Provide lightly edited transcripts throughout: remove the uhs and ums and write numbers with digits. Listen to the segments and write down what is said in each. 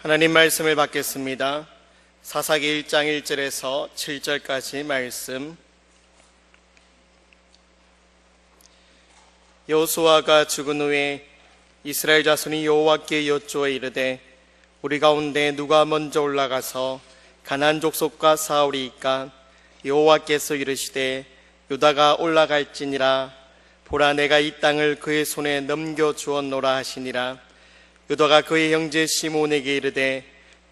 하나님 말씀을 받겠습니다. 사사기 1장 1절에서 7절까지 말씀. 여호수아가 죽은 후에 이스라엘 자손이 여호와께 여쭈어 이르되 우리 가운데 누가 먼저 올라가서 가나안 족속과 싸우리이까? 여호와께서 이르시되 유다가 올라갈지니라. 보라, 내가 이 땅을 그의 손에 넘겨주었노라 하시니라. 유다가 그의 형제 시몬에게 이르되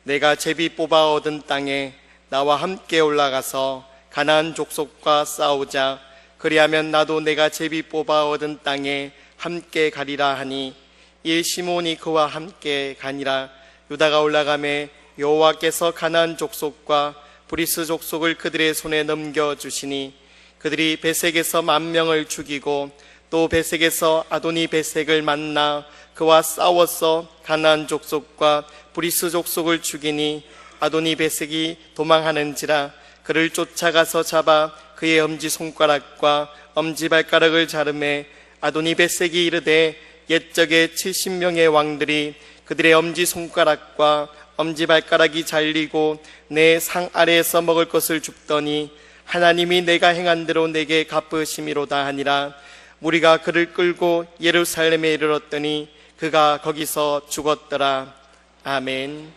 내가 제비 뽑아 얻은 땅에 나와 함께 올라가서 가나안 족속과 싸우자. 그리하면 나도 내가 제비 뽑아 얻은 땅에 함께 가리라 하니 이에 시몬이 그와 함께 가니라. 유다가 올라가매 여호와께서 가나안 족속과 브리스 족속을 그들의 손에 넘겨주시니 그들이 베색에서 10,000명을 죽이고 또 베색에서 아도니 베색을 만나 그와 싸워서 가나안 족속과 브리스 족속을 죽이니 아도니 베색이 도망하는지라. 그를 쫓아가서 잡아 그의 엄지손가락과 엄지발가락을 자르매 아도니 베색이 이르되 옛적에 70명의 왕들이 그들의 엄지손가락과 엄지발가락이 잘리고 내 상 아래에서 먹을 것을 줍더니 하나님이 내가 행한 대로 내게 갚으심이로다 하니라. 무리가 그를 끌고 예루살렘에 이르렀더니 그가 거기서 죽었더라. 아멘.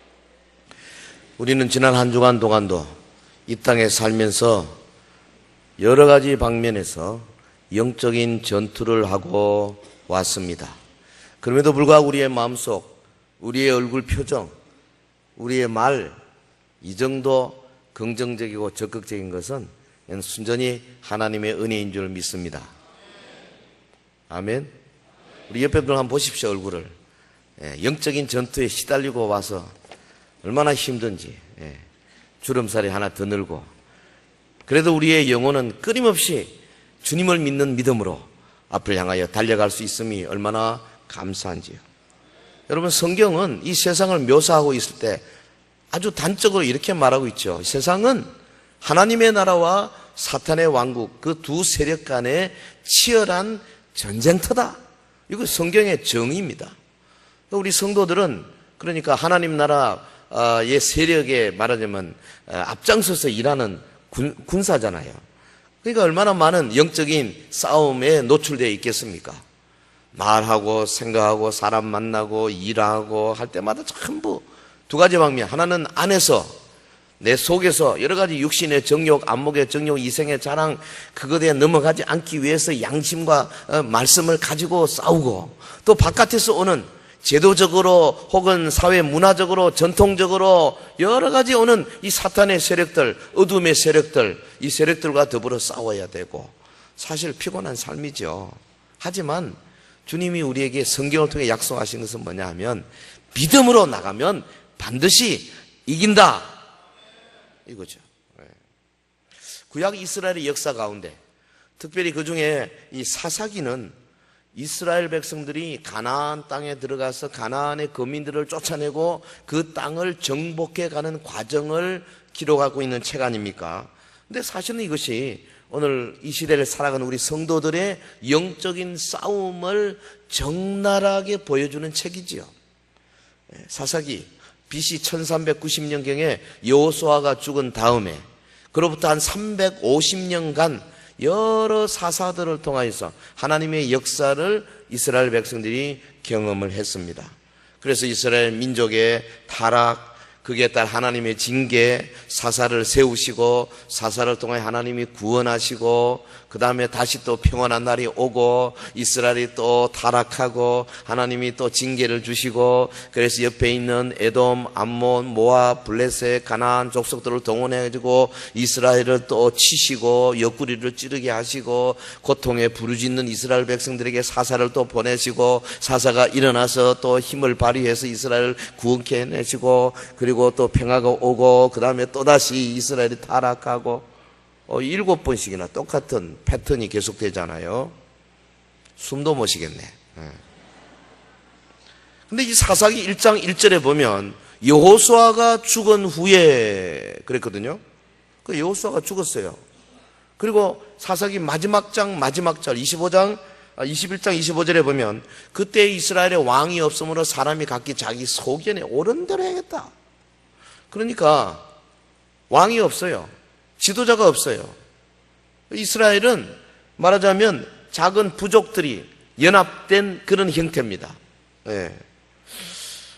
우리는 지난 한 주간 동안도 이 땅에 살면서 여러 가지 방면에서 영적인 전투를 하고 왔습니다. 그럼에도 불구하고 우리의 마음속, 우리의 얼굴 표정, 우리의 말, 이 정도 긍정적이고 적극적인 것은 순전히 하나님의 은혜인 줄 믿습니다. 아멘. 우리 옆에 분 한번 보십시오, 얼굴을. 영적인 전투에 시달리고 와서 얼마나 힘든지. 주름살이 하나 더 늘고. 그래도 우리의 영혼은 끊임없이 주님을 믿는 믿음으로 앞을 향하여 달려갈 수 있음이 얼마나 감사한지요. 여러분, 성경은 이 세상을 묘사하고 있을 때 아주 단적으로 이렇게 말하고 있죠. 세상은 하나님의 나라와 사탄의 왕국, 그 두 세력 간의 치열한 전쟁터다. 이거 성경의 정의입니다. 우리 성도들은 그러니까 하나님 나라의 세력에 말하자면 앞장서서 일하는 군사잖아요. 그러니까 얼마나 많은 영적인 싸움에 노출되어 있겠습니까? 말하고 생각하고 사람 만나고 일하고 할 때마다 전부 두 가지 방면. 하나는 안에서 내 속에서 여러 가지 육신의 정욕, 안목의 정욕, 이생의 자랑, 그것에 넘어가지 않기 위해서 양심과 말씀을 가지고 싸우고, 또 바깥에서 오는 제도적으로 혹은 사회 문화적으로 전통적으로 여러 가지 오는 이 사탄의 세력들, 어둠의 세력들, 이 세력들과 더불어 싸워야 되고, 사실 피곤한 삶이죠. 하지만 주님이 우리에게 성경을 통해 약속하신 것은 뭐냐 하면 믿음으로 나가면 반드시 이긴다, 이거죠. 구약 이스라엘의 역사 가운데 특별히 그 중에 이 사사기는 이스라엘 백성들이 가나안 땅에 들어가서 가나안의 거민들을 쫓아내고 그 땅을 정복해 가는 과정을 기록하고 있는 책 아닙니까? 근데 사실은 이것이 오늘 이 시대를 살아가는 우리 성도들의 영적인 싸움을 적나라하게 보여주는 책이지요. 사사기 BC 1390년경에 여호수아가 죽은 다음에 그로부터 한 350년간 여러 사사들을 통하여서 하나님의 역사를 이스라엘 백성들이 경험을 했습니다. 그래서 이스라엘 민족의 타락, 거기에 따라 하나님의 징계, 사사를 세우시고 사사를 통해 하나님이 구원하시고 그 다음에 다시 또 평안한 날이 오고 이스라엘이 또 타락하고 하나님이 또 징계를 주시고, 그래서 옆에 있는 에돔, 암몬, 모압, 블레셋, 가나안 족속들을 동원해가지고 이스라엘을 또 치시고 옆구리를 찌르게 하시고 고통에 부르짖는 이스라엘 백성들에게 사사를 또 보내시고 사사가 일어나서 또 힘을 발휘해서 이스라엘을 구원케 해내시고, 그리고 또 평화가 오고 그 다음에 또다시 이스라엘이 타락하고 7번씩이나 똑같은 패턴이 계속되잖아요. 숨도 못 쉬겠네. 근데 이 사사기 1장 1절에 보면 여호수아가 죽은 후에 그랬거든요. 그 여호수아가 죽었어요. 그리고 사사기 마지막 장 마지막 절 25장 21장 25절에 보면 그때 이스라엘에 왕이 없으므로 사람이 각기 자기 소견에 옳은 대로 행했다. 그러니까 왕이 없어요. 지도자가 없어요. 이스라엘은 말하자면 작은 부족들이 연합된 그런 형태입니다. 예.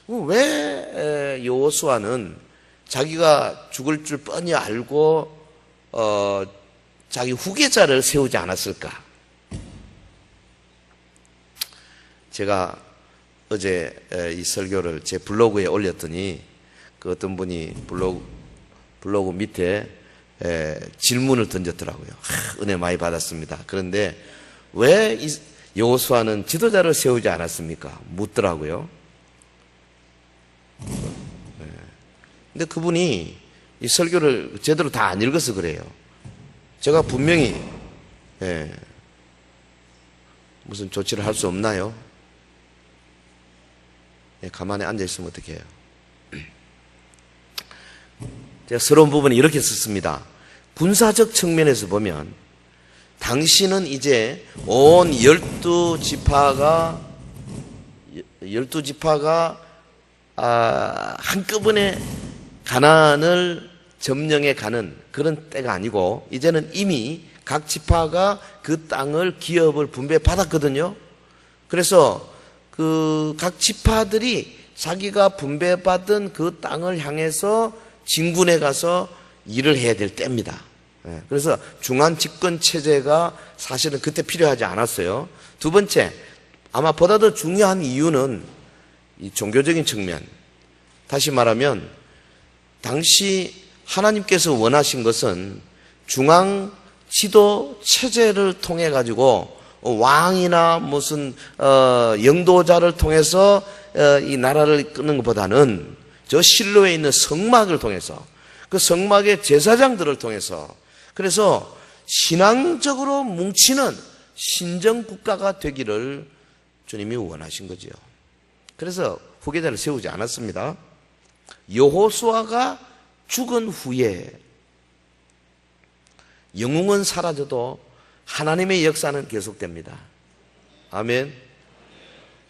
왜 여호수아는 자기가 죽을 줄 뻔히 알고 자기 후계자를 세우지 않았을까? 제가 어제 이 설교를 제 블로그에 올렸더니 그 어떤 분이 블로그 밑에 질문을 던졌더라고요. 은혜 많이 받았습니다. 그런데 왜 여호수아는 지도자를 세우지 않았습니까? 묻더라고요. 근데 그분이 이 설교를 제대로 다 안 읽어서 그래요. 제가 분명히 무슨 조치를 할 수 없나요? 가만히 앉아있으면 어떻게 해요? 제가 서러운 부분이 이렇게 썼습니다. 군사적 측면에서 보면 당신은 이제 온 12지파가 한꺼번에 가나안을 점령해 가는 그런 때가 아니고 이제는 이미 각 지파가 그 땅을 기업을 분배받았거든요. 그래서 그 각 지파들이 자기가 분배받은 그 땅을 향해서 진군해 가서 일을 해야 될 때입니다. 그래서 중앙 집권 체제가 사실은 그때 필요하지 않았어요. 두 번째, 아마 보다 더 중요한 이유는 이 종교적인 측면. 다시 말하면 당시 하나님께서 원하신 것은 중앙 지도 체제를 통해 가지고 왕이나 무슨 영도자를 통해서 이 나라를 이끄는 것보다는 저 실로에 있는 성막을 통해서 그 성막의 제사장들을 통해서 그래서 신앙적으로 뭉치는 신정국가가 되기를 주님이 원하신 거죠. 그래서 후계자를 세우지 않았습니다. 여호수아가 죽은 후에 영웅은 사라져도 하나님의 역사는 계속됩니다. 아멘.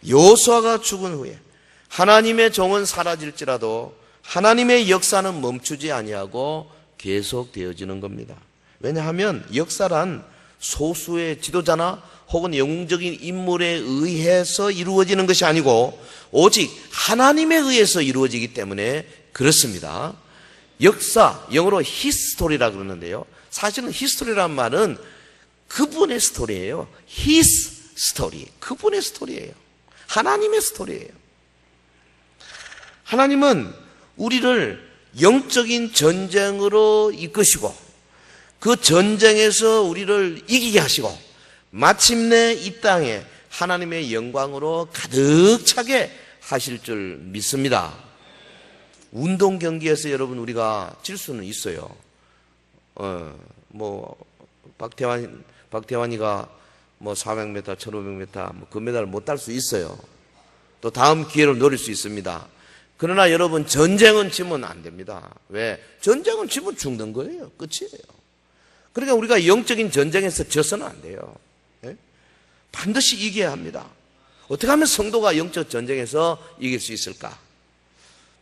여호수아가 죽은 후에 하나님의 종은 사라질지라도 하나님의 역사는 멈추지 아니하고 계속되어지는 겁니다. 왜냐하면 역사란 소수의 지도자나 혹은 영웅적인 인물에 의해서 이루어지는 것이 아니고 오직 하나님에 의해서 이루어지기 때문에 그렇습니다. 역사, 영어로 히스토리라 그러는데요. 사실은 히스토리란 말은 그분의 스토리예요. His story. 그분의 스토리예요. 하나님의 스토리예요. 하나님은 우리를 영적인 전쟁으로 이끄시고 그 전쟁에서 우리를 이기게 하시고 마침내 이 땅에 하나님의 영광으로 가득 차게 하실 줄 믿습니다. 운동 경기에서 여러분 우리가 질 수는 있어요. 박태환이가 400m, 1500m 금메달을 못 딸 수 있어요. 또 다음 기회를 노릴 수 있습니다. 그러나 여러분 전쟁은 지면 안 됩니다. 왜? 전쟁은 지면 죽는 거예요. 끝이에요. 그러니까 우리가 영적인 전쟁에서 져서는 안 돼요. 네? 반드시 이겨야 합니다. 어떻게 하면 성도가 영적 전쟁에서 이길 수 있을까?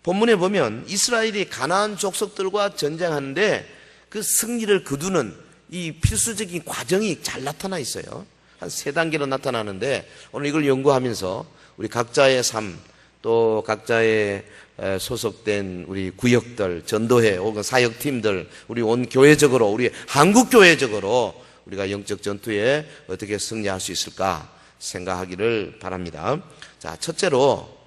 본문에 보면 이스라엘이 가나안 족속들과 전쟁하는데 그 승리를 거두는 이 필수적인 과정이 잘 나타나 있어요. 한 3단계로 나타나는데 오늘 이걸 연구하면서 우리 각자의 삶, 또 각자의 소속된 우리 구역들, 전도회 혹은 사역팀들, 우리 온 교회적으로, 우리 한국교회적으로 우리가 영적 전투에 어떻게 승리할 수 있을까 생각하기를 바랍니다. 자, 첫째로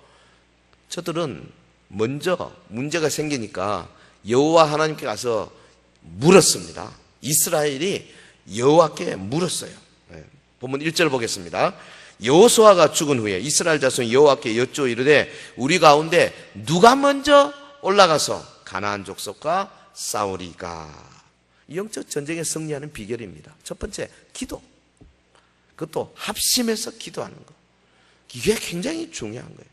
저들은 먼저 문제가 생기니까 여호와 하나님께 가서 물었습니다. 이스라엘이 여호와께 물었어요. 본문 1절 보겠습니다. 여호수아가 죽은 후에 이스라엘 자손이 여호와께 여쭈어 이르되 우리 가운데 누가 먼저 올라가서 가나안 족속과 싸우리까? 영적 전쟁에 승리하는 비결입니다. 첫 번째, 기도. 그것도 합심해서 기도하는 거. 이게 굉장히 중요한 거예요.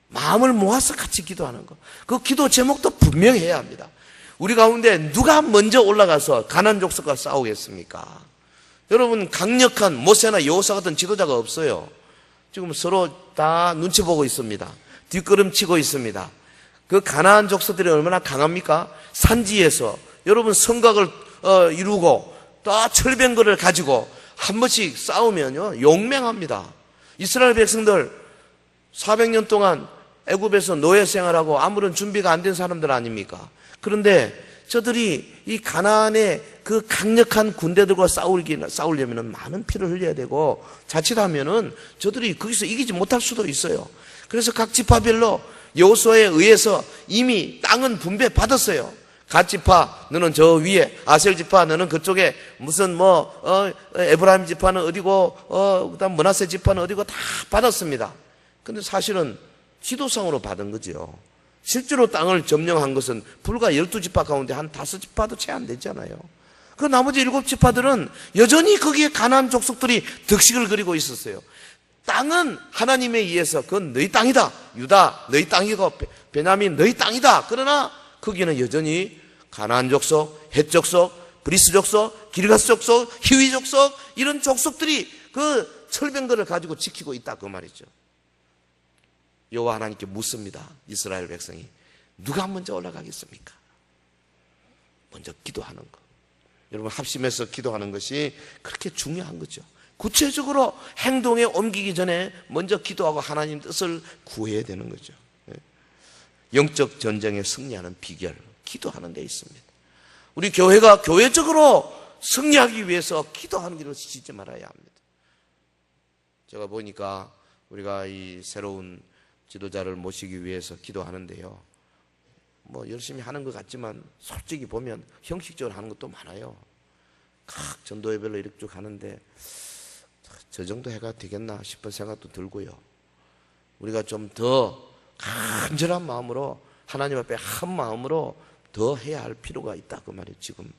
마음을 모아서 같이 기도하는 거. 그 기도 제목도 분명해야 합니다. 우리 가운데 누가 먼저 올라가서 가나안 족속과 싸우겠습니까? 여러분, 강력한 모세나 여호사 같은 지도자가 없어요. 지금 서로 다 눈치 보고 있습니다. 뒷걸음치고 있습니다. 그 가나안 족속들이 얼마나 강합니까? 산지에서 여러분 성곽을 이루고 다 철병거를 가지고 한 번씩 싸우면요 용맹합니다. 이스라엘 백성들 400년 동안 애굽에서 노예 생활하고 아무런 준비가 안 된 사람들 아닙니까? 그런데 저들이 이 가나안의 그 강력한 군대들과 싸우려면 많은 피를 흘려야 되고 자칫하면은 저들이 거기서 이기지 못할 수도 있어요. 그래서 각 지파별로 여호수아에 의해서 이미 땅은 분배 받았어요. 갓 지파 너는 저 위에, 아셀 지파 너는 그쪽에, 무슨 에브라임 지파는 어디고 그다음 므낫세 지파는 어디고 다 받았습니다. 근데 사실은 지도상으로 받은 거죠. 실제로 땅을 점령한 것은 불과 12지파 가운데 한 5지파도 채 안 되잖아요. 그 나머지 7지파들은 여전히 거기에 가나안 족속들이 득식을 그리고 있었어요. 땅은 하나님에 의해서 그건 너희 땅이다. 유다 너희 땅이고 베냐민 너희 땅이다. 그러나 거기는 여전히 가나안 족속, 헷 족속, 브리스 족속, 기르가스 족속, 히위 족속 이런 족속들이 그 철병거를 가지고 지키고 있다 그 말이죠. 여호와 하나님께 묻습니다. 이스라엘 백성이 누가 먼저 올라가겠습니까? 먼저 기도하는 것. 여러분 합심해서 기도하는 것이 그렇게 중요한 거죠. 구체적으로 행동에 옮기기 전에 먼저 기도하고 하나님 뜻을 구해야 되는 거죠. 영적 전쟁에 승리하는 비결, 기도하는 데 있습니다. 우리 교회가 교회적으로 승리하기 위해서 기도하는 길을 지지 말아야 합니다. 제가 보니까 우리가 이 새로운 지도자를 모시기 위해서 기도하는데요. 뭐 열심히 하는 것 같지만 솔직히 보면 형식적으로 하는 것도 많아요. 각 전도회별로 이렇게 쭉 하는데 저 정도 해가 되겠나 싶은 생각도 들고요. 우리가 좀 더 간절한 마음으로 하나님 앞에 한 마음으로 더 해야 할 필요가 있다 그 말이에요. 지금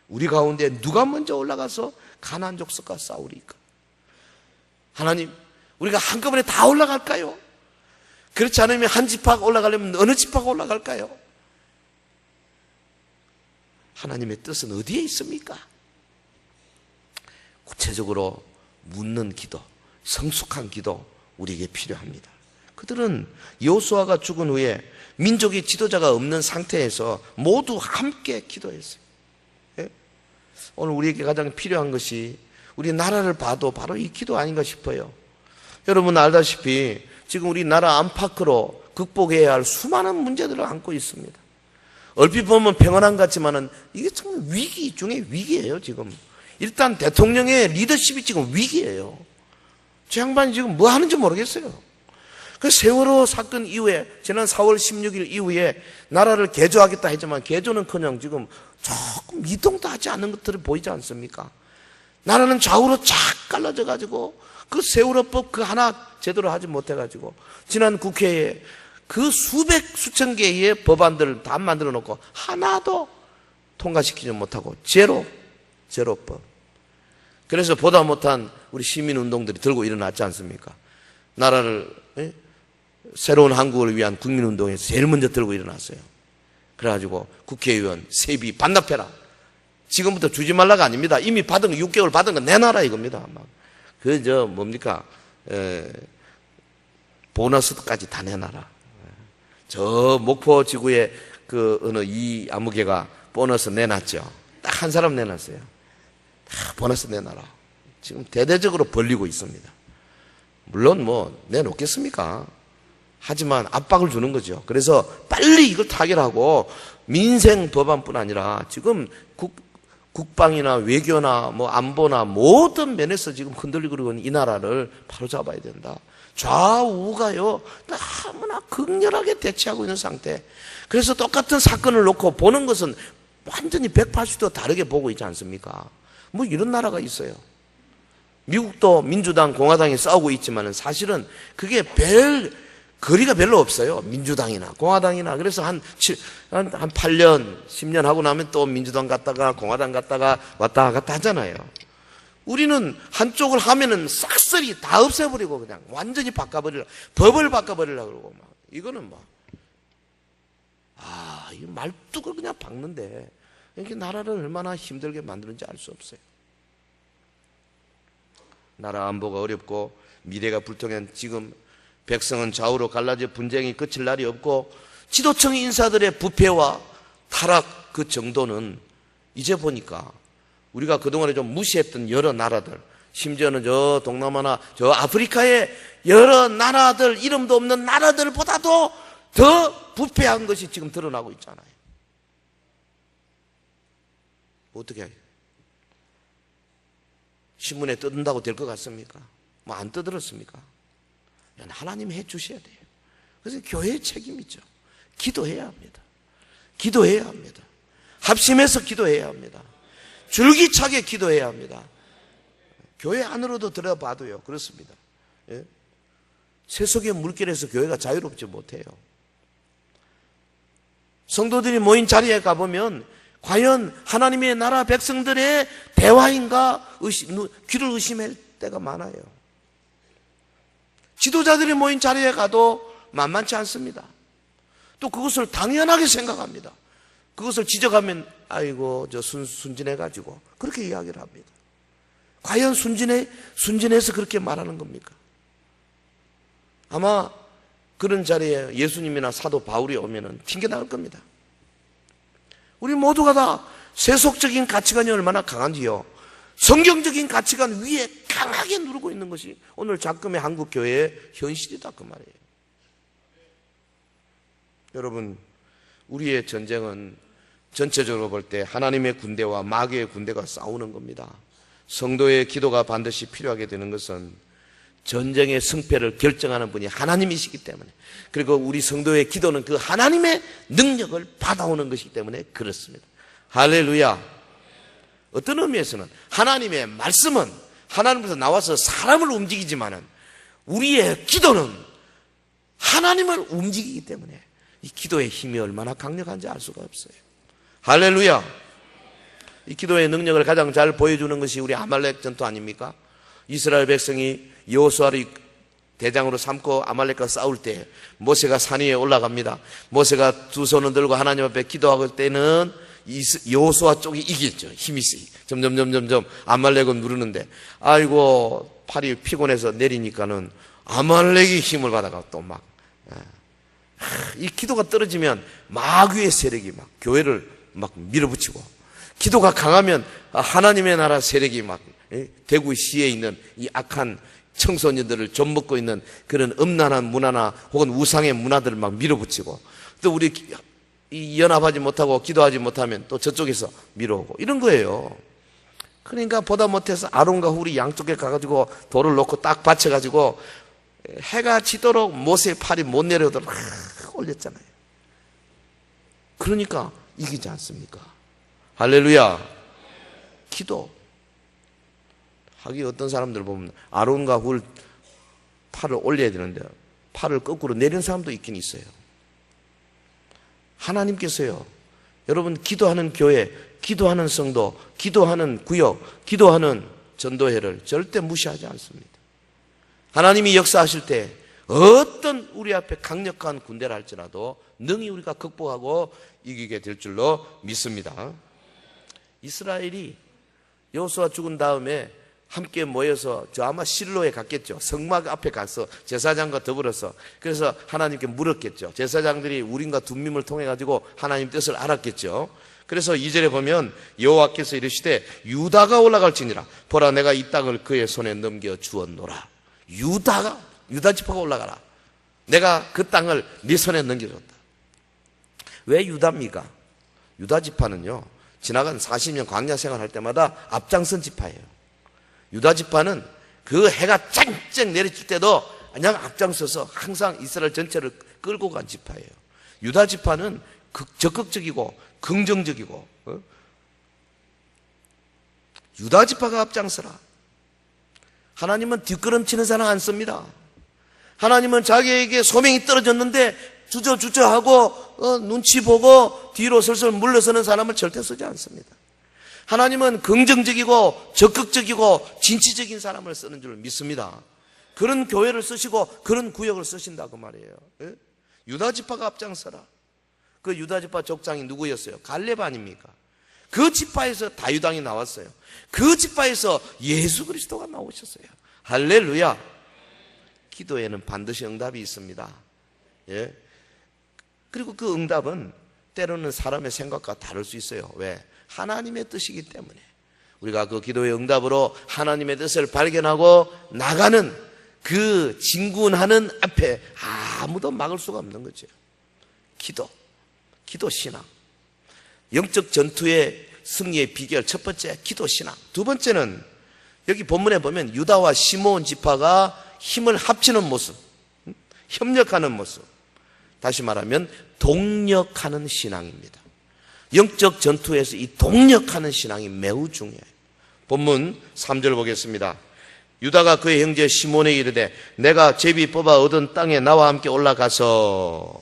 우리 가운데 누가 먼저 올라가서 가나안 족속과 싸우리까? 하나님, 우리가 한꺼번에 다 올라갈까요? 그렇지 않으면 한 지파가 올라가려면 어느 지파가 올라갈까요? 하나님의 뜻은 어디에 있습니까? 구체적으로 묻는 기도, 성숙한 기도 우리에게 필요합니다. 그들은 여호수아가 죽은 후에 민족의 지도자가 없는 상태에서 모두 함께 기도했어요. 예? 오늘 우리에게 가장 필요한 것이 우리 나라를 봐도 바로 이 기도 아닌가 싶어요. 여러분 알다시피 지금 우리 나라 안팎으로 극복해야 할 수많은 문제들을 안고 있습니다. 얼핏 보면 평안한 것 같지만은 이게 정말 위기 중에 위기예요, 지금. 일단 대통령의 리더십이 지금 위기예요. 저 양반이 지금 뭐 하는지 모르겠어요. 그 세월호 사건 이후에, 지난 4월 16일 이후에 나라를 개조하겠다 했지만 개조는커녕 지금 조금 이동도 하지 않는 것들이 보이지 않습니까? 나라는 좌우로 쫙 갈라져가지고 그 세월호법 그 하나 제대로 하지 못해가지고 지난 국회에 그 수천 개의 법안들을 다 만들어 놓고 하나도 통과시키지 못하고 제로법. 그래서 보다 못한 우리 시민운동들이 들고 일어났지 않습니까? 나라를 새로운 한국을 위한 국민운동에 제일 먼저 들고 일어났어요. 그래가지고 국회의원 세비 반납해라. 지금부터 주지 말라가 아닙니다. 이미 받은 거 6개월 받은 거 내놔라 이겁니다. 뭡니까? 보너스까지 다 내놔라. 저 목포 지구에 어느 이 아무개가 보너스 내놨죠. 딱 한 사람 내놨어요. 다 보너스 내놔라. 지금 대대적으로 벌리고 있습니다. 물론 내놓겠습니까? 하지만 압박을 주는 거죠. 그래서 빨리 이걸 타결하고 민생 법안뿐 아니라 지금 국방이나 외교나 안보나 모든 면에서 지금 흔들리고 있는 이 나라를 바로잡아야 된다. 좌우가요 너무나 극렬하게 대치하고 있는 상태. 그래서 똑같은 사건을 놓고 보는 것은 완전히 180도 다르게 보고 있지 않습니까? 이런 나라가 있어요. 미국도 민주당, 공화당이 싸우고 있지만 사실은 그게 거리가 별로 없어요. 민주당이나 공화당이나. 그래서 한 8년, 10년 하고 나면 또 민주당 갔다가 공화당 갔다가 왔다 갔다 하잖아요. 우리는 한쪽을 하면은 싹쓸이 다 없애버리고 그냥 완전히 바꿔버리려고, 법을 바꿔버리려고 그러고 이거는 이 말뚝을 그냥 박는데 이렇게 나라를 얼마나 힘들게 만드는지 알 수 없어요. 나라 안보가 어렵고 미래가 불통한 지금 백성은 좌우로 갈라져 분쟁이 그칠 날이 없고 지도층 인사들의 부패와 타락 그 정도는 이제 보니까 우리가 그동안에 좀 무시했던 여러 나라들, 심지어는 저 동남아나 저 아프리카의 여러 나라들, 이름도 없는 나라들보다도 더 부패한 것이 지금 드러나고 있잖아요. 어떻게 해요? 신문에 떠든다고 될 것 같습니까? 뭐 안 떠들었습니까? 하나님이 해 주셔야 돼요. 그래서 교회의 책임이죠. 기도해야 합니다. 기도해야 합니다. 합심해서 기도해야 합니다. 줄기차게 기도해야 합니다. 교회 안으로도 들어봐도요, 그렇습니다. 예? 세속의 물결에서 교회가 자유롭지 못해요. 성도들이 모인 자리에 가보면 과연 하나님의 나라 백성들의 대화인가 귀를 의심할 때가 많아요. 지도자들이 모인 자리에 가도 만만치 않습니다. 또 그것을 당연하게 생각합니다. 그것을 지적하면 아이고 저 순진해가지고 그렇게 이야기를 합니다. 과연 순진해서 그렇게 말하는 겁니까? 아마 그런 자리에 예수님이나 사도 바울이 오면은 튕겨나갈 겁니다. 우리 모두가 다 세속적인 가치관이 얼마나 강한지요. 성경적인 가치관 위에 강하게 누르고 있는 것이 오늘 작금의 한국 교회의 현실이다 그 말이에요. 여러분, 우리의 전쟁은 전체적으로 볼 때 하나님의 군대와 마귀의 군대가 싸우는 겁니다. 성도의 기도가 반드시 필요하게 되는 것은 전쟁의 승패를 결정하는 분이 하나님이시기 때문에, 그리고 우리 성도의 기도는 그 하나님의 능력을 받아오는 것이기 때문에 그렇습니다. 할렐루야. 어떤 의미에서는 하나님의 말씀은 하나님께서 나와서 사람을 움직이지만은 우리의 기도는 하나님을 움직이기 때문에 이 기도의 힘이 얼마나 강력한지 알 수가 없어요. 할렐루야. 이 기도의 능력을 가장 잘 보여주는 것이 우리 아말렉 전투 아닙니까? 이스라엘 백성이 여호수아를 대장으로 삼고 아말렉과 싸울 때 모세가 산 위에 올라갑니다. 모세가 두 손을 들고 하나님 앞에 기도할 때는 여호수아 쪽이 이겼죠. 힘이 점점 아말렉은 누르는데, 아이고 팔이 피곤해서 내리니까는 아말렉이 힘을 받아가 또 막 이 기도가 떨어지면 마귀의 세력이 막 교회를 막 밀어붙이고, 기도가 강하면 하나님의 나라 세력이 막 대구시에 있는 이 악한 청소년들을 좀먹고 있는 그런 음란한 문화나 혹은 우상의 문화들을 막 밀어붙이고, 또 우리 연합하지 못하고 기도하지 못하면 또 저쪽에서 밀어오고 이런 거예요. 그러니까 보다 못해서 아론과 훌이 양쪽에 가가지고 돌을 놓고 딱 받쳐가지고 해가 지도록 모세의 팔이 못 내려오도록 올렸잖아요. 그러니까 이기지 않습니까? 할렐루야. 기도. 하기 어떤 사람들 보면 아론과 훌 팔을 올려야 되는데 팔을 거꾸로 내리는 사람도 있긴 있어요. 하나님께서요, 여러분 기도하는 교회, 기도하는 성도, 기도하는 구역, 기도하는 전도회를 절대 무시하지 않습니다. 하나님이 역사하실 때 어떤 우리 앞에 강력한 군대를 할지라도 능히 우리가 극복하고 이기게 될 줄로 믿습니다. 이스라엘이 여호수아 죽은 다음에 함께 모여서 저 아마 실로에 갔겠죠. 성막 앞에 가서 제사장과 더불어서 그래서 하나님께 물었겠죠. 제사장들이 우림과 둠밈을 통해 가지고 하나님 뜻을 알았겠죠. 그래서 2절에 보면 여호와께서 이르시되 유다가 올라갈지니라 보라 내가 이 땅을 그의 손에 넘겨 주었노라. 유다 지파가 올라가라. 내가 그 땅을 네 손에 넘겨줬다. 왜 유다입니까? 유다 지파는요, 지나간 40년 광야 생활할 때마다 앞장선 지파예요. 유다 지파는 그 해가 쨍쨍 내리칠 때도 그냥 앞장서서 항상 이스라엘 전체를 끌고 간 지파예요. 유다 지파는 적극적이고 긍정적이고, 유다 지파가 앞장서라. 하나님은 뒷걸음치는 사람 안 씁니다. 하나님은 자기에게 소명이 떨어졌는데 주저하고 눈치 보고 뒤로 슬슬 물러서는 사람을 절대 쓰지 않습니다. 하나님은 긍정적이고 적극적이고 진취적인 사람을 쓰는 줄 믿습니다. 그런 교회를 쓰시고 그런 구역을 쓰신다고 말이에요. 예? 유다 지파가 앞장서라. 그 유다 지파 족장이 누구였어요? 갈렙 아닙니까? 그 지파에서 다유당이 나왔어요. 그 지파에서 예수 그리스도가 나오셨어요. 할렐루야. 기도에는 반드시 응답이 있습니다. 예. 그리고 그 응답은 때로는 사람의 생각과 다를 수 있어요. 왜? 하나님의 뜻이기 때문에. 우리가 그 기도의 응답으로 하나님의 뜻을 발견하고 나가는 그 진군하는 앞에 아무도 막을 수가 없는 거죠. 기도 신앙. 영적 전투의 승리의 비결, 첫 번째 기도 신앙. 두 번째는 여기 본문에 보면 유다와 시므온 지파가 힘을 합치는 모습, 협력하는 모습. 다시 말하면 동력하는 신앙입니다. 영적 전투에서 이 동력하는 신앙이 매우 중요해요. 본문 3절 보겠습니다. 유다가 그의 형제 시몬에게 이르되 내가 제비 뽑아 얻은 땅에 나와 함께 올라가서,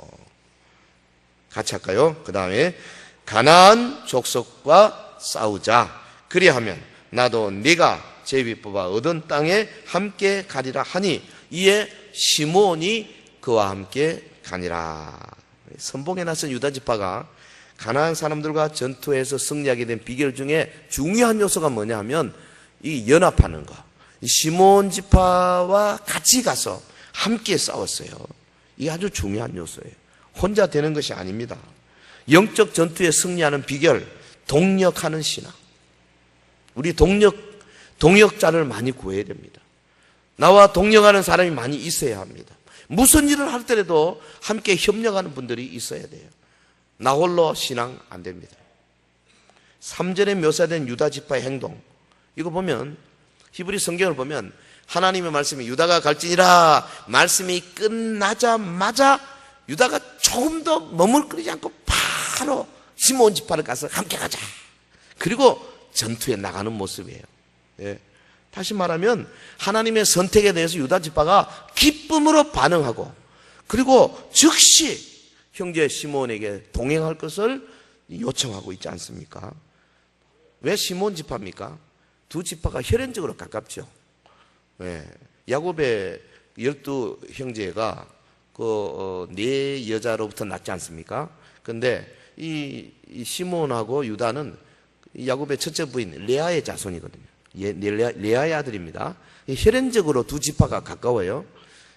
같이 할까요? 그 다음에 가나안 족속과 싸우자. 그리하면 나도 네가 제비 뽑아 얻은 땅에 함께 가리라 하니 이에 시몬이 그와 함께 가니라. 선봉에 나선 유다 지파가 가나안 사람들과 전투에서 승리하게 된 비결 중에 중요한 요소가 뭐냐 하면 이 연합하는 거. 시몬 지파와 같이 가서 함께 싸웠어요. 이게 아주 중요한 요소예요. 혼자 되는 것이 아닙니다. 영적 전투에 승리하는 비결, 동력하는 신앙. 우리 동력자를 많이 구해야 됩니다. 나와 동력하는 사람이 많이 있어야 합니다. 무슨 일을 할 때라도 함께 협력하는 분들이 있어야 돼요. 나 홀로 신앙 안 됩니다. 3절에 묘사된 유다 지파의 행동, 이거 보면 히브리 성경을 보면 하나님의 말씀이 유다가 갈지니라 말씀이 끝나자마자 유다가 조금 더 머물거리지 않고 바로 시몬 지파를 가서 함께 가자. 그리고 전투에 나가는 모습이에요. 예. 다시 말하면 하나님의 선택에 대해서 유다 지파가 기쁨으로 반응하고 그리고 즉시 형제 시몬에게 동행할 것을 요청하고 있지 않습니까? 왜 시몬 지파입니까? 두 지파가 혈연적으로 가깝죠. 예. 야곱의 12형제가 네 여자로부터 낳지 않습니까? 근데 이 시몬하고 유다는 야곱의 첫째 부인 레아의 자손이거든요. 레아의 아들입니다. 혈연적으로 두 지파가 가까워요.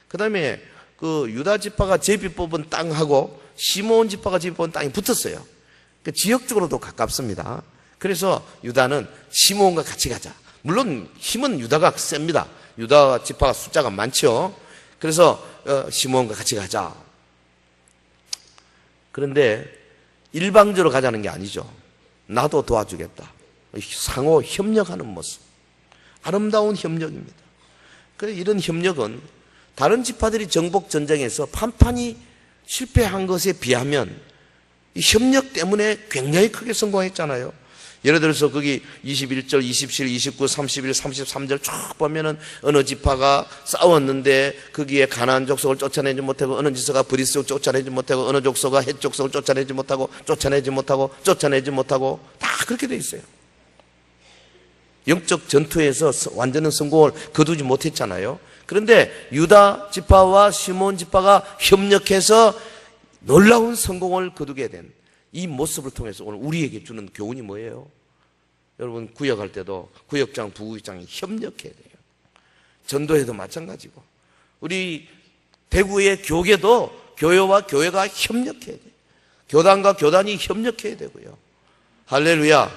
그 다음에 그 유다 지파가 제비 뽑은 땅하고 시몬 지파가 제비 뽑은 땅이 붙었어요. 지역적으로도 가깝습니다. 그래서 유다는 시몬과 같이 가자. 물론 힘은 유다가 셉니다. 유다 지파가 숫자가 많죠. 그래서 시몬과 같이 가자. 그런데 일방적으로 가자는 게 아니죠. 나도 도와주겠다. 상호 협력하는 모습. 아름다운 협력입니다. 그래서 이런 협력은 다른 지파들이 정복 전쟁에서 판판이 실패한 것에 비하면 이 협력 때문에 굉장히 크게 성공했잖아요. 예를 들어서 거기 21절, 27, 29, 31, 33절 쭉 보면은 어느 지파가 싸웠는데 거기에 가나안 족속을 쫓아내지 못하고 어느 지파가 브리스 족속을 쫓아내지 못하고 어느 족속가 헷 족속을 쫓아내지 못하고 다 그렇게 돼 있어요. 영적 전투에서 완전한 성공을 거두지 못했잖아요. 그런데 유다 지파와 시몬 지파가 협력해서 놀라운 성공을 거두게 된 이 모습을 통해서 오늘 우리에게 주는 교훈이 뭐예요? 여러분 구역할 때도 구역장, 부구역장이 협력해야 돼요. 전도에도 마찬가지고 우리 대구의 교계도 교회와 교회가 협력해야 돼요. 교단과 교단이 협력해야 되고요. 할렐루야.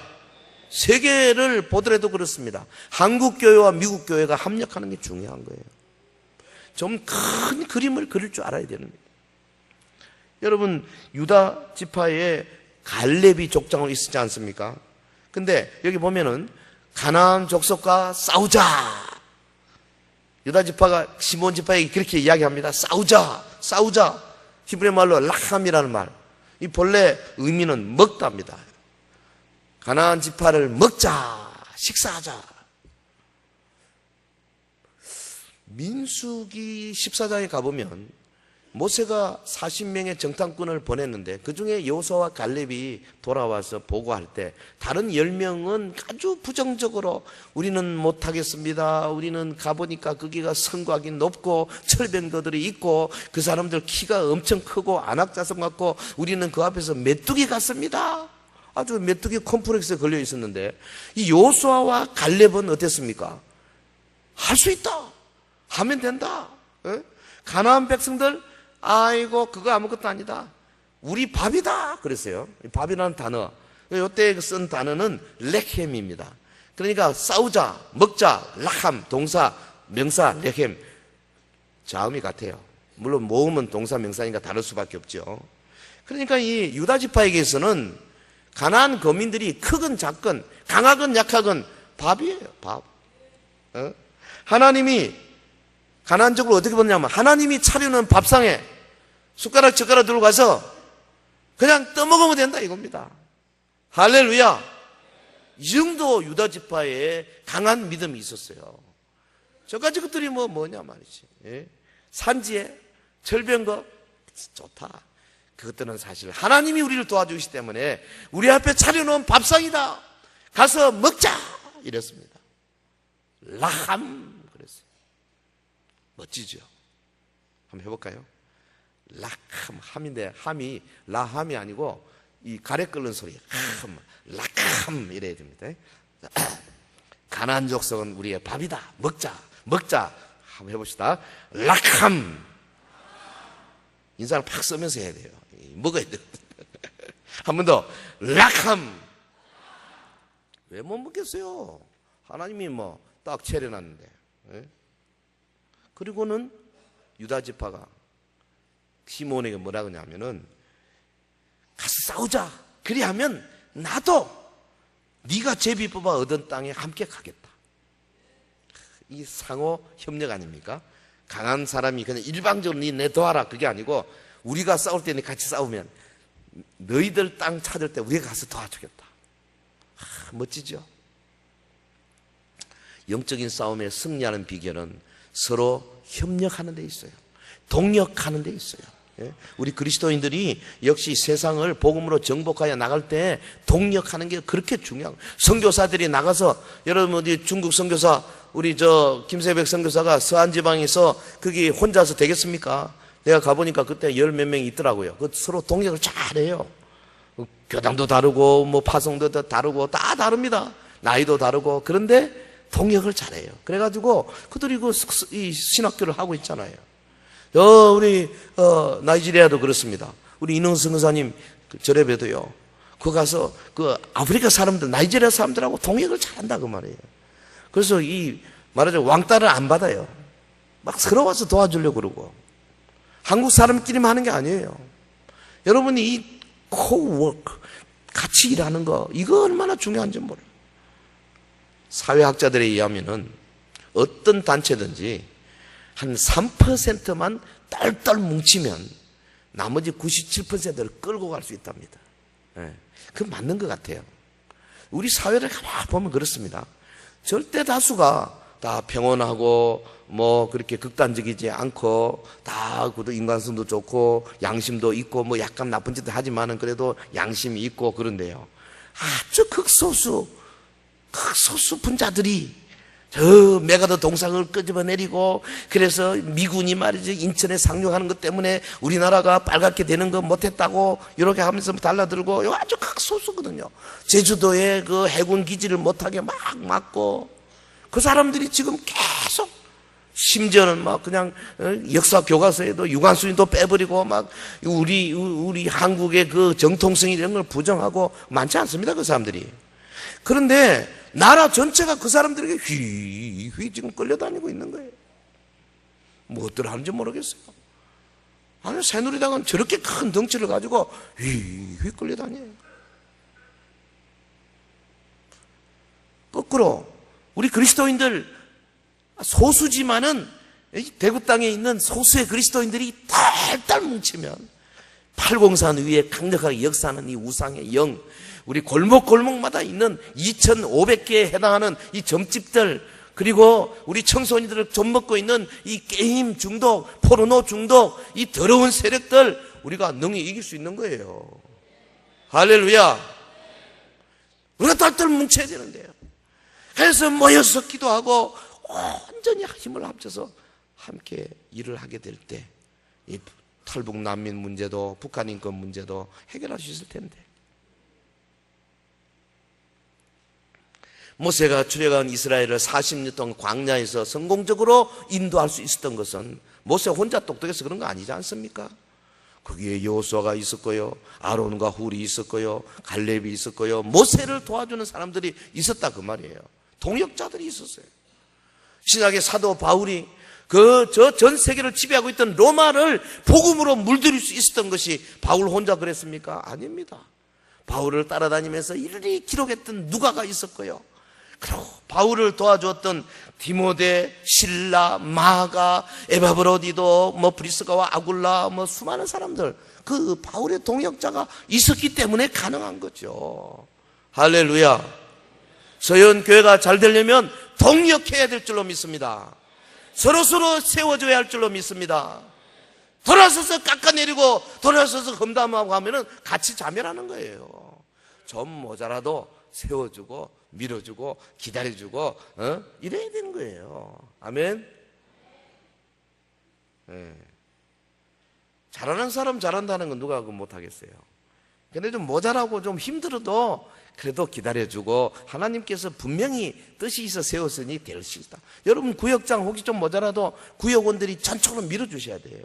세계를 보더라도 그렇습니다. 한국 교회와 미국 교회가 합력하는 게 중요한 거예요. 좀 큰 그림을 그릴 줄 알아야 됩니다. 여러분 유다 지파에 갈렙이 족장으로 있었지 않습니까? 근데 여기 보면은 가나안 족속과 싸우자. 유다 지파가 시몬 지파에게 그렇게 이야기합니다. 싸우자. 히브리 말로 라함이라는 말. 이 본래 의미는 먹다입니다. 가나안 지파를 먹자, 식사하자. 민수기 14장에 가보면 모세가 40명의 정탐꾼을 보냈는데 그중에 여호수아와 갈렙이 돌아와서 보고할 때 다른 10명은 아주 부정적으로 우리는 못하겠습니다. 우리는 가보니까 거기가 성곽이 높고 철병거들이 있고 그 사람들 키가 엄청 크고 안악자성 같고 우리는 그 앞에서 메뚜기 같습니다. 아주 메뚜기 콤플렉스에 걸려 있었는데 이 여호수아와 갈렙은 어땠습니까? 할 수 있다. 하면 된다. 가나안 백성들 아이고 그거 아무것도 아니다. 우리 밥이다 그랬어요. 밥이라는 단어, 이때 쓴 단어는 렉햄입니다. 그러니까 싸우자, 먹자, 락함, 동사, 명사, 렉햄. 자음이 같아요. 물론 모음은 동사, 명사니까 다를 수밖에 없죠. 그러니까 이 유다 지파에게서는 가나안 거민들이 크건 작건, 강하건 약하건 밥이에요, 밥. 하나님이 가나안적으로 어떻게 보냐면 하나님이 차려놓은 밥상에 숟가락 젓가락 들고 가서 그냥 떠먹으면 된다 이겁니다. 할렐루야. 이 정도 유다 지파에 강한 믿음이 있었어요. 저까지 것들이 뭐냐 말이지. 산지에 절병거 좋다. 그것들은 사실 하나님이 우리를 도와주시기 때문에 우리 앞에 차려놓은 밥상이다. 가서 먹자 이랬습니다. 라함 그랬어요. 멋지죠? 한번 해볼까요? 라함, 함인데 함이 라함이 아니고 이 가래 끓는 소리 함, 라함 이래야 됩니다. 가나안 족속은 우리의 밥이다. 먹자, 먹자. 한번 해봅시다. 라함. 인사를 팍 쓰면서 해야 돼요. 먹어야 돼요. 한 번 더. 라함. 왜 못 먹겠어요? 하나님이 딱 차려놨는데. 그리고는 유다 지파가 시몬에게 뭐라 그러냐면은 가서 싸우자. 그리하면 나도 네가 제비 뽑아 얻은 땅에 함께 가겠다. 이 상호 협력 아닙니까? 강한 사람이 그냥 일방적으로 내 도와라 그게 아니고 우리가 싸울 때 같이 싸우면 너희들 땅 찾을 때 우리가 가서 도와주겠다. 멋지죠? 영적인 싸움에 승리하는 비결은 서로 협력하는 데 있어요. 동력하는 데 있어요. 우리 그리스도인들이 역시 세상을 복음으로 정복하여 나갈 때 동력하는 게 그렇게 중요하고, 선교사들이 나가서 여러분 어디 중국 선교사 우리 김세백 선교사가 서안지방에서 거기 혼자서 되겠습니까? 내가 가보니까 그때 10몇 명이 있더라고요. 그 서로 동력을 잘해요. 교당도 다르고 파송도 다르고 다 다릅니다. 나이도 다르고. 그런데 동력을 잘해요. 그래가지고 그들이 이 신학교를 하고 있잖아요. 우리 나이지리아도 그렇습니다. 우리 이능선 선교사님 절에 봬도요. 그 가서 아프리카 사람들, 나이지리아 사람들하고 동역을 잘한다 그 말이에요. 그래서 말하자면 왕따를 안 받아요. 막 서러워서 도와주려고 그러고. 한국 사람끼리만 하는 게 아니에요. 여러분이 이 코워크, 같이 일하는 거, 이거 얼마나 중요한지 몰라요. 사회학자들에 의하면은 어떤 단체든지 한 3%만 딸딸 뭉치면 나머지 97%를 끌고 갈 수 있답니다. 그건 맞는 것 같아요. 우리 사회를 가만히 보면 그렇습니다. 절대 다수가 다 평온하고 그렇게 극단적이지 않고 다 인간성도 좋고 양심도 있고 약간 나쁜 짓도 하지만은 그래도 양심이 있고 그런데요. 아주 극소수 분자들이 저 메가더 동상을 끄집어내리고 그래서 미군이 말이죠 인천에 상륙하는 것 때문에 우리나라가 빨갛게 되는 거 못했다고 이렇게 하면서 달라들고 이거 아주 극소수거든요. 제주도에 그 해군 기지를 못하게 막 막고 그 사람들이 지금 계속 심지어는 그냥 역사 교과서에도 유관순위도 빼버리고 우리 한국의 그 정통성 이런 걸 부정하고 많지 않습니다 그 사람들이. 그런데 나라 전체가 그 사람들에게 휘휘 지금 끌려다니고 있는 거예요. 무엇들 하는지 모르겠어요. 아니 새누리당은 저렇게 큰 덩치를 가지고 휘휘 끌려다녀요. 거꾸로 우리 그리스도인들 소수지만은 대구 땅에 있는 소수의 그리스도인들이 딸딸 뭉치면 803 위에 강력하게 역사하는 이 우상의 영, 우리 골목골목마다 있는 2,500개에 해당하는 이 점집들, 그리고 우리 청소년들을 좀먹고 있는 이 게임 중독, 포르노 중독, 이 더러운 세력들 우리가 능히 이길 수 있는 거예요. 할렐루야. 우리가 딸딸 뭉쳐야 되는데요. 그래서 모여서 기도하고 온전히 힘을 합쳐서 함께 일을 하게 될 때 이 탈북 난민 문제도 북한 인권 문제도 해결할 수 있을 텐데 모세가 출애굽한 이스라엘을 40년 동안 광야에서 성공적으로 인도할 수 있었던 것은 모세 혼자 똑똑해서 그런 거 아니지 않습니까? 거기에 여호수아가 있었고요, 아론과 훌이 있었고요, 갈렙이 있었고요, 모세를 도와주는 사람들이 있었다 그 말이에요. 동역자들이 있었어요. 신약의 사도 바울이 전 세계를 지배하고 있던 로마를 복음으로 물들일 수 있었던 것이 바울 혼자 그랬습니까? 아닙니다. 바울을 따라다니면서 일일이 기록했던 누가가 있었고요, 그리고 바울을 도와주었던 디모데, 실라, 마가, 에바브로디도, 브리스가와 아굴라, 수많은 사람들, 그 바울의 동역자가 있었기 때문에 가능한 거죠. 할렐루야. 서연교회가 잘 되려면 동역해야 될 줄로 믿습니다. 서로서로 세워줘야 할 줄로 믿습니다. 돌아서서 깎아내리고 돌아서서 험담하고 하면은 같이 자멸하는 거예요. 좀 모자라도 세워주고 밀어주고 기다려주고 이래야 되는 거예요. 아멘. 네. 잘하는 사람 잘한다는 건 누가 못하겠어요. 근데 좀 모자라고 좀 힘들어도 그래도 기다려주고 하나님께서 분명히 뜻이 있어 세웠으니 될 수 있다. 여러분 구역장 혹시 좀 모자라도 구역원들이 전적으로 밀어주셔야 돼요.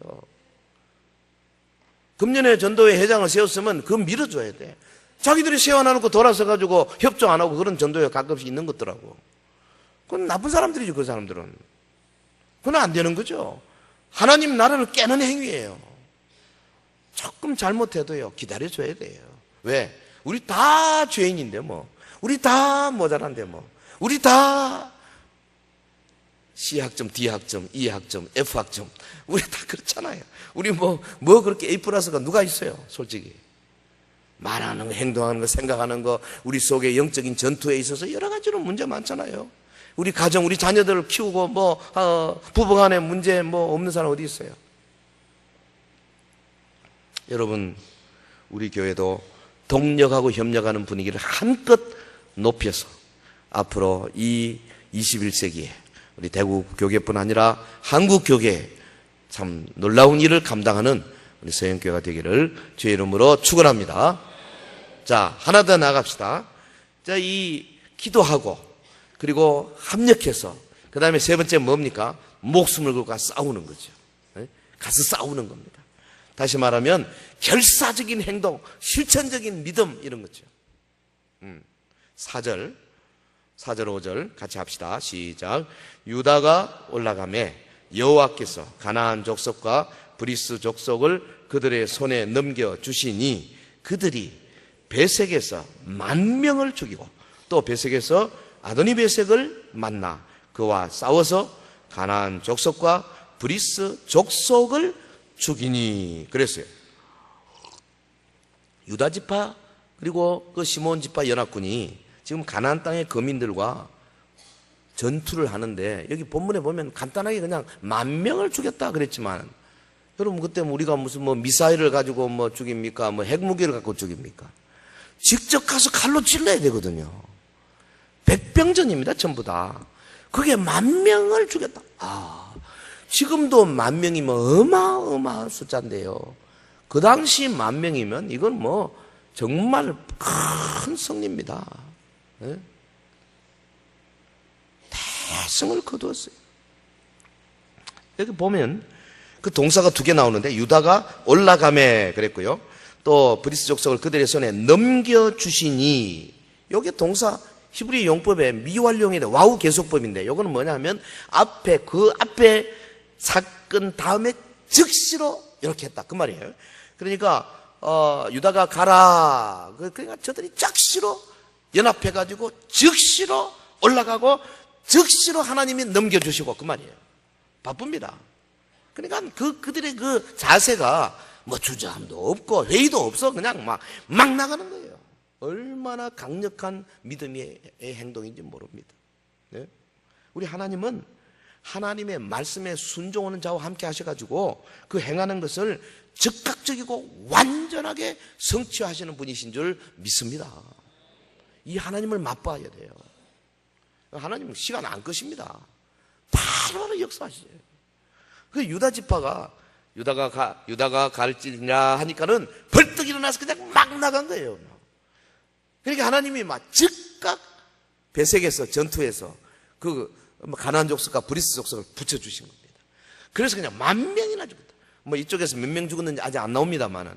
금년에 전도회 회장을 세웠으면 그거 밀어줘야 돼. 자기들이 세워놔놓고 돌아서 가지고 협조 안 하고 그런 전도회가 가끔씩 있는 것더라고. 그건 나쁜 사람들이죠. 그 사람들은. 그건 안 되는 거죠. 하나님 나라를 깨는 행위예요. 조금 잘못해도요 기다려줘야 돼요. 왜? 우리 다 죄인인데 우리 다 모자란데 우리 다 C학점, D학점, E학점, F학점 우리 다 그렇잖아요. 우리 그렇게 A 플러스가 누가 있어요? 솔직히 말하는 거, 행동하는 거, 생각하는 거, 우리 속에 영적인 전투에 있어서 여러 가지로 문제 많잖아요. 우리 가정, 우리 자녀들을 키우고 부부간에 문제 없는 사람 어디 있어요? 여러분 우리 교회도 동력하고 협력하는 분위기를 한껏 높여서 앞으로 이 21세기에 우리 대구 교계뿐 아니라 한국 교계에 참 놀라운 일을 감당하는 우리 서영교회가 되기를 주의 이름으로 축원합니다. 자, 하나 더 나갑시다. 자, 이 기도하고 그리고 합력해서 그 다음에 세 번째 뭡니까? 목숨을 걸고 가서 싸우는 거죠. 가서 싸우는 겁니다. 다시 말하면 결사적인 행동, 실천적인 믿음 이런 거죠. 4절 5절 같이 합시다. 시작. 유다가 올라가매 여호와께서 가나안 족속과 브리스 족속을 그들의 손에 넘겨주시니 그들이 베색에서 10,000명을 죽이고 또 베색에서 아도니 베색을 만나 그와 싸워서 가나안 족속과 브리스 족속을 죽이니 그랬어요. 유다 지파 그리고 그 시몬 지파 연합군이 지금 가나안 땅의 거민들과 전투를 하는데 여기 본문에 보면 간단하게 그냥 10,000명을 죽였다 그랬지만 여러분 그때 우리가 무슨 미사일을 가지고 죽입니까? 핵무기를 갖고 죽입니까? 직접 가서 칼로 찔러야 되거든요. 백병전입니다. 전부 다. 그게 10,000명을 죽였다. 지금도 10,000명이면 어마어마한 숫자인데요. 그 당시 10,000명이면 이건 정말 큰 승리입니다. 네? 대승을 거두었어요. 여기 보면 그 동사가 2개 나오는데 유다가 올라가매 그랬고요. 또 브리스 족속을 그들의 손에 넘겨주시니 요게 동사 히브리 용법의 미완료형이다. 와우 계속법인데 요거는 뭐냐면 그 앞에 사건 다음에 즉시로 이렇게 했다 그 말이에요. 그러니까 유다가 가라. 그러니까 저들이 즉시로 연합해가지고 즉시로 올라가고 즉시로 하나님이 넘겨주시고 그 말이에요. 바쁩니다. 그러니까 그들의 그 자세가 주저함도 없고 회의도 없어 그냥 막 나가는 거예요. 얼마나 강력한 믿음의 행동인지 모릅니다. 네? 우리 하나님은 하나님의 말씀에 순종하는 자와 함께 하셔가지고 그 행하는 것을 즉각적이고 완전하게 성취하시는 분이신 줄 믿습니다. 이 하나님을 맛봐야 돼요. 하나님은 시간 안 끄십니다. 바로 역사하시죠. 그 유다 지파가 유다가 갈지냐 하니까는 벌떡 일어나서 그냥 막 나간 거예요. 그러니까 하나님이 막 즉각 배색에서 전투에서 그 가나안 족속과 브리스 족속을 붙여주신 겁니다. 그래서 그냥 10,000명이나 죽었다. 뭐 이쪽에서 몇 명 죽었는지 아직 안 나옵니다만은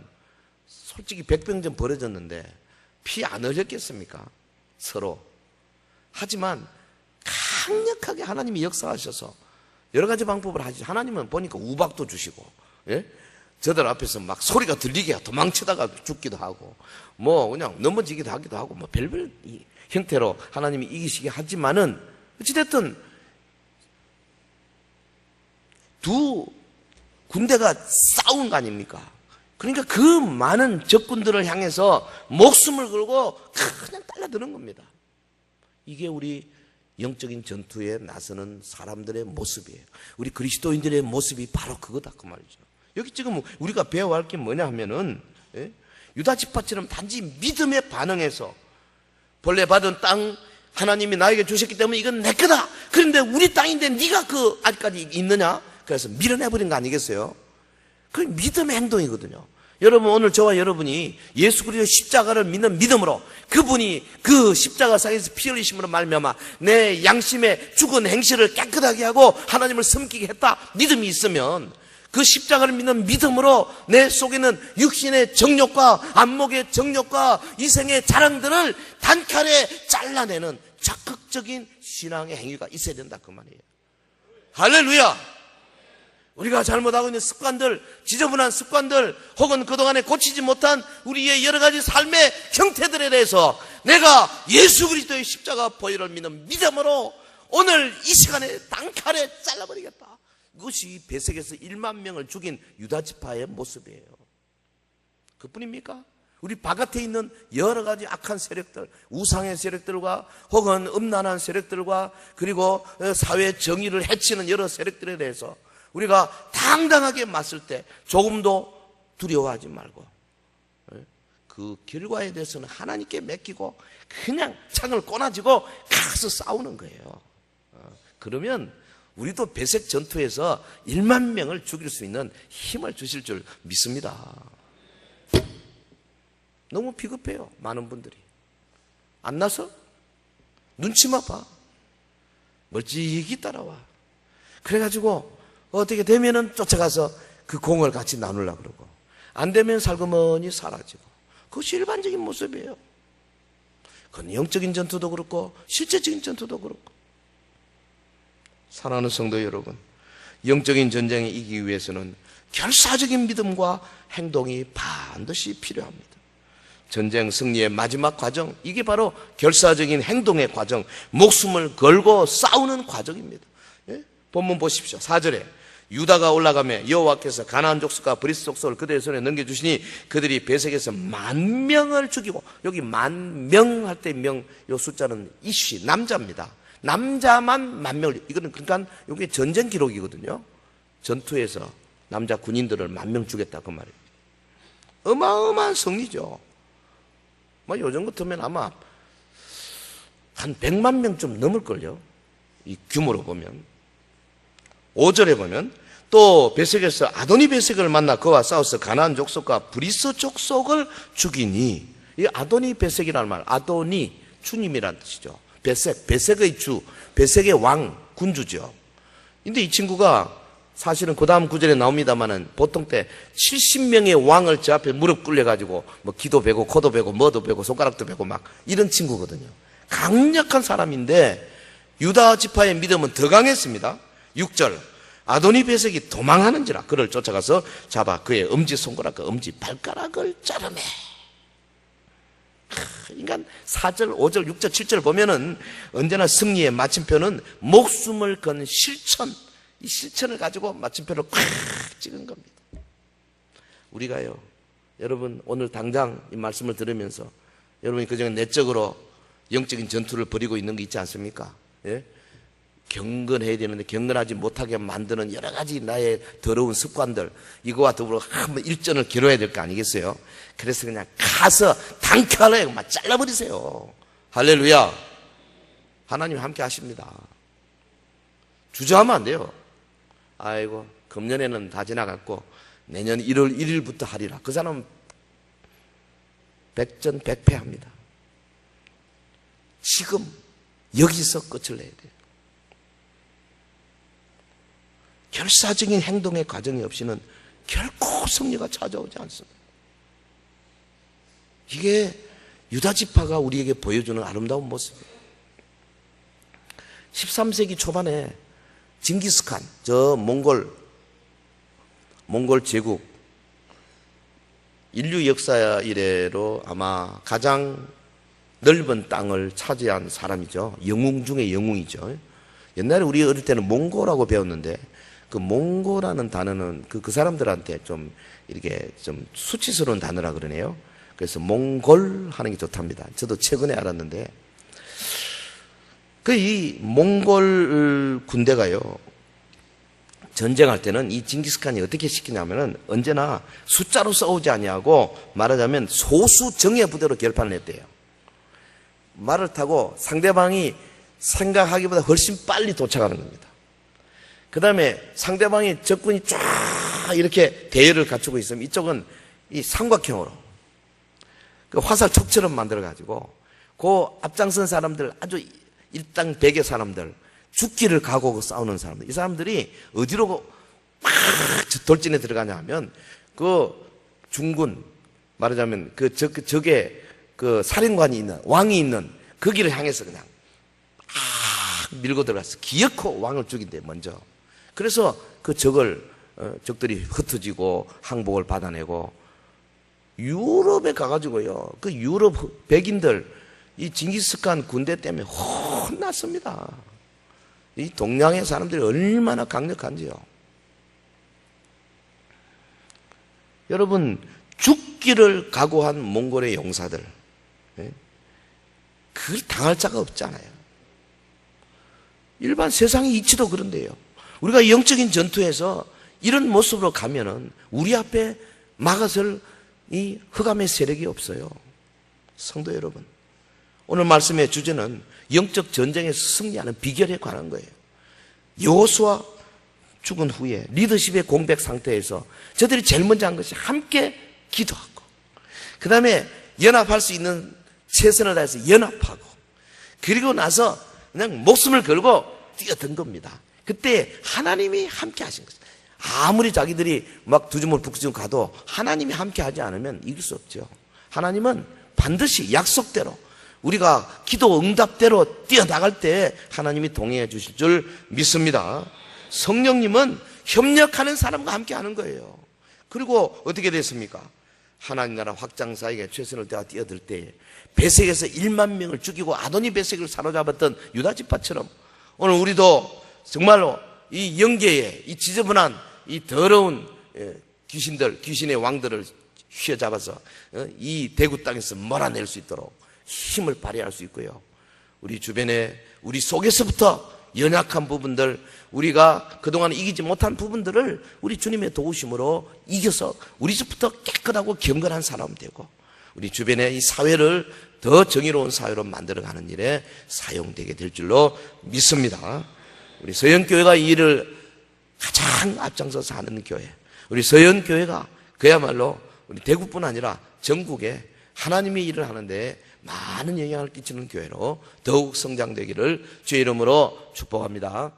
솔직히 백병전 벌어졌는데 피 안 흘렸겠습니까? 서로. 하지만 강력하게 하나님이 역사하셔서 여러 가지 방법을 하시죠. 하나님은 보니까 우박도 주시고, 예? 저들 앞에서 막 소리가 들리게 도망치다가 죽기도 하고, 뭐 그냥 넘어지기도 하기도 하고, 뭐 별별 형태로 하나님이 이기시게 하지만은 어찌됐든 두 군대가 싸운 거 아닙니까? 그러니까 그 많은 적군들을 향해서 목숨을 걸고 그냥 달려드는 겁니다. 이게 우리 영적인 전투에 나서는 사람들의 모습이에요. 우리 그리스도인들의 모습이 바로 그거다 그 말이죠. 여기 지금 우리가 배워야 할 게 뭐냐 하면은, 예? 유다 지파처럼 단지 믿음에 반응해서 본래 받은 땅 하나님이 나에게 주셨기 때문에 이건 내 거다. 그런데 우리 땅인데 네가 그 아직까지 있느냐? 그래서 밀어내버린 거 아니겠어요? 그 믿음의 행동이거든요. 여러분, 오늘 저와 여러분이 예수 그리스도의 십자가를 믿는 믿음으로, 그분이 그 십자가상에서 피 흘리심으로 말미암아 내 양심의 죽은 행실을 깨끗하게 하고 하나님을 섬기게 했다 믿음이 있으면, 그 십자가를 믿는 믿음으로 내 속에는 육신의 정욕과 안목의 정욕과 이생의 자랑들을 단칼에 잘라내는 적극적인 신앙의 행위가 있어야 된다 그 말이에요. 할렐루야. 우리가 잘못하고 있는 습관들, 지저분한 습관들, 혹은 그동안에 고치지 못한 우리의 여러 가지 삶의 형태들에 대해서 내가 예수 그리스도의 십자가 보혈을 믿는 믿음으로 오늘 이 시간에 단칼에 잘라버리겠다. 이것이 배색에서 10,000명을 죽인 유다지파의 모습이에요. 그뿐입니까? 우리 바깥에 있는 여러 가지 악한 세력들, 우상의 세력들과 혹은 음란한 세력들과 그리고 사회 정의를 해치는 여러 세력들에 대해서 우리가 당당하게 맞설 때 조금도 두려워하지 말고 그 결과에 대해서는 하나님께 맡기고 그냥 창을 꼬나지고 가서 싸우는 거예요. 그러면 우리도 배색 전투에서 10,000명을 죽일 수 있는 힘을 주실 줄 믿습니다. 너무 비겁해요. 많은 분들이 안 나서 눈치만 봐. 멀찍이 따라와. 그래가지고 어떻게 되면은 쫓아가서 그 공을 같이 나누려고 그러고, 안 되면 살그머니 사라지고. 그것이 일반적인 모습이에요. 그건 영적인 전투도 그렇고 실제적인 전투도 그렇고. 사랑하는 성도 여러분, 영적인 전쟁에 이기기 위해서는 결사적인 믿음과 행동이 반드시 필요합니다. 전쟁 승리의 마지막 과정, 이게 바로 결사적인 행동의 과정, 목숨을 걸고 싸우는 과정입니다. 예? 본문 보십시오. 4절에 유다가 올라가며 여호와께서 가나안 족속과 브리스 족속을 그들의 손에 넘겨주시니 그들이 배색에서 10,000명을 죽이고, 여기 10,000명 할 때 명, 요 숫자는 이시, 남자입니다. 남자만 10,000명을, 이거는 그러니까 이게 전쟁 기록이거든요. 전투에서 남자 군인들을 10,000명 죽였다 그 말이에요. 어마어마한 승리죠. 뭐 요즘 같으면 아마 한 1,000,000명 좀 넘을걸요. 이 규모로 보면. 5절에 보면 또 배색에서 아도니 배색을 만나 그와 싸워서 가나안 족속과 브리스 족속을 죽이니, 이 아도니 배색이라는 말, 아도니 주님이라는 뜻이죠. 배색, 배색의 주, 배색의 왕, 군주죠. 근데 이 친구가 사실은 그 다음 구절에 나옵니다만은 보통 때 70명의 왕을 저 앞에 무릎 꿇려가지고 뭐 기도 베고 코도 베고 뭐도 베고 손가락도 베고 막 이런 친구거든요. 강력한 사람인데 유다 지파의 믿음은 더 강했습니다. 6절, 아도니 배색이 도망하는지라 그를 쫓아가서 잡아 그의 엄지손가락과 엄지발가락을 자르매. 그러니까 4절, 5절, 6절, 7절 보면은 언제나 승리의 마침표는 목숨을 건 실천, 이 실천을 가지고 마침표를 콱 찍은 겁니다. 우리가요, 여러분 오늘 당장 이 말씀을 들으면서 여러분이 그중에 내적으로 영적인 전투를 벌이고 있는 게 있지 않습니까? 예? 경건해야 되는데 경건하지 못하게 만드는 여러 가지 나의 더러운 습관들, 이거와 더불어 한번 일전을 겨뤄야 될 거 아니겠어요? 그래서 그냥 가서 단칼에 막 잘라버리세요. 할렐루야. 하나님 함께 하십니다. 주저하면 안 돼요. 아이고 금년에는 다 지나갔고 내년 1월 1일부터 하리라. 그 사람은 백전백패합니다. 지금 여기서 끝을 내야 돼요. 결사적인 행동의 과정이 없이는 결코 승리가 찾아오지 않습니다. 이게 유다지파가 우리에게 보여주는 아름다운 모습이에요. 13세기 초반에 징기스칸, 저 몽골 제국, 인류 역사 이래로 아마 가장 넓은 땅을 차지한 사람이죠. 영웅 중에 영웅이죠. 옛날에 우리 어릴 때는 몽고라고 배웠는데 그 몽고라는 단어는 그 사람들한테 좀 이렇게 좀 수치스러운 단어라 그러네요. 그래서 몽골 하는 게 좋답니다. 저도 최근에 알았는데 그 이 몽골 군대가요 전쟁할 때는 이 징기스칸이 어떻게 시키냐면은 언제나 숫자로 싸우지 아니하고 말하자면 소수 정예 부대로 결판을 했대요. 말을 타고 상대방이 생각하기보다 훨씬 빨리 도착하는 겁니다. 그 다음에 상대방이 적군이 쫙 이렇게 대열을 갖추고 있으면 이쪽은 이 삼각형으로 그 화살 촉처럼 만들어가지고 그 앞장선 사람들 아주 일당백의 사람들 죽기를 각오하고 싸우는 사람들 이 사람들이 어디로 막 돌진에 들어가냐 하면 그 중군 말하자면 그 적의 그 사령관이 있는 왕이 있는 거기를 향해서 그냥 밀고 들어가서 기어코 왕을 죽인대 먼저. 그래서 그 적들이 흩어지고 항복을 받아내고 유럽에 가가지고요 그 유럽 백인들 이 징기스칸 군대 때문에 혼났습니다. 이 동양의 사람들이 얼마나 강력한지요. 여러분 죽기를 각오한 몽골의 용사들 그걸 당할 자가 없잖아요. 일반 세상의 이치도 그런데요. 우리가 영적인 전투에서 이런 모습으로 가면은 우리 앞에 막아설 이 흑암의 세력이 없어요. 성도 여러분, 오늘 말씀의 주제는 영적 전쟁에서 승리하는 비결에 관한 거예요. 여호수아 죽은 후에 리더십의 공백 상태에서 저들이 제일 먼저 한 것이 함께 기도하고 그 다음에 연합할 수 있는 최선을 다해서 연합하고 그리고 나서 그냥 목숨을 걸고 뛰어든 겁니다. 그때 하나님이 함께 하신 거죠. 아무리 자기들이 막 두 주먹 북주먹 가도 하나님이 함께 하지 않으면 이길 수 없죠. 하나님은 반드시 약속대로 우리가 기도 응답대로 뛰어나갈 때 하나님이 동행해 주실 줄 믿습니다. 성령님은 협력하는 사람과 함께 하는 거예요. 그리고 어떻게 됐습니까? 하나님 나라 확장사에게 최선을 다해 뛰어들 때 베색에서 1만 명을 죽이고 아도니 베색을 사로잡았던 유다지파처럼 오늘 우리도 정말로 이 영계에 이 지저분한 이 더러운 귀신의 왕들을 휘어잡아서 이 대구 땅에서 몰아낼 수 있도록 힘을 발휘할 수 있고요. 우리 주변에 우리 속에서부터 연약한 부분들 우리가 그동안 이기지 못한 부분들을 우리 주님의 도우심으로 이겨서 우리 집부터 깨끗하고 경건한 사람 되고 우리 주변의 이 사회를 더 정의로운 사회로 만들어가는 일에 사용되게 될 줄로 믿습니다. 우리 서연교회가 이 일을 가장 앞장서서 하는 교회, 우리 서연교회가 그야말로 우리 대구뿐 아니라 전국에 하나님의 일을 하는데 많은 영향을 끼치는 교회로 더욱 성장되기를 주의 이름으로 축복합니다.